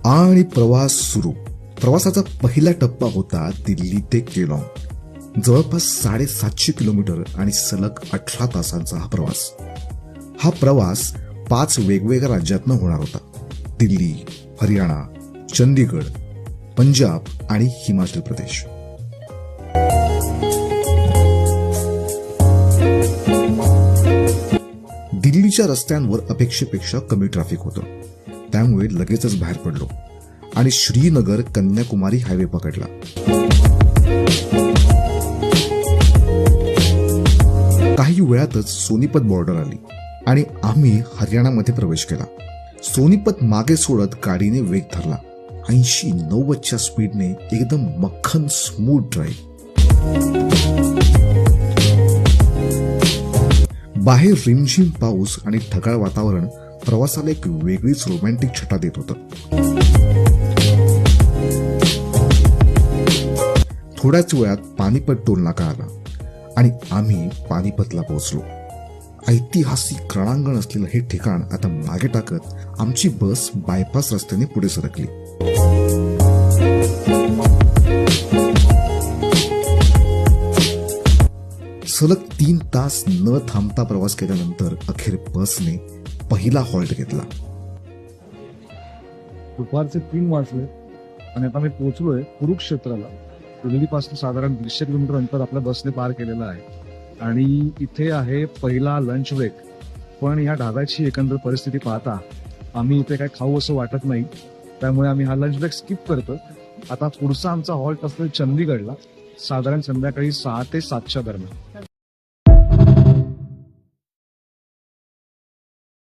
आणि प्रवास सुरू. प्रवासाचा पहिला टप्पा होता दिल्ली ते केलॉंग. जवळपास 750 किलोमीटर आणि सलग 18 तासांचा हा प्रवास 5 वेगवेगळ्या राज्यातनं होणार होता. दिल्ली, हरियाणा, चंदीगड, पंजाब आणि हिमाचल प्रदेश. दिल्लीच्या रस्त्यांवर अपेक्षेपेक्षा कमी ट्रॅफिक होतं, त्यामुळे लगेचच बाहेर पडलो आणि श्रीनगर कन्याकुमारी हायवे पकडला. काही वेळातच सोनीपत बॉर्डर आली आणि आम्ही हरियाणामध्ये प्रवेश केला. सोनीपत मागे सोडत गाडीने वेग धरला. 80-90च्या स्पीडने एकदम मक्खन स्मूथ ड्राईव्ह. बाहेर रिमझिम पाऊस आणि ढगाळ वातावरण प्रवासाला एक वेगळीच रोमॅन्टिक छटा देत होतं. थोड्याच वेळात पानिपत टोल नाका आला आणि आम्ही पानिपतला पोहोचलो. ऐतिहासिक रणांगण असलेलं हे ठिकाण आता मागे टाकत आमची बस बायपास रस्त्याने पुढे सरकली. सलग 3 तास न थांबता प्रवास केल्यानंतर अखेर बसने पहिला हॉल्ट घेतला. दुपारचे 3 वाजले आणि आता मी पोहोचलोय कुरुक्षेत्राला. दिल्लीपासून साधारण 150 किलोमीटर अंतर आपल्या बसने पार केलेलं आहे आणि इथे आहे पहिला लंच ब्रेक. पण या ढाब्याची एकंदर परिस्थिती पाहता आम्ही इथे काय खाऊ असं वाटत नाही, त्यामुळे आम्ही हा लंच ब्रेक स्किप करतो. आता पुढचा आमचा हॉल्ट असतो चंदीगडला, साधारण संध्याकाळी 6 ते 7च्या दरम्यान.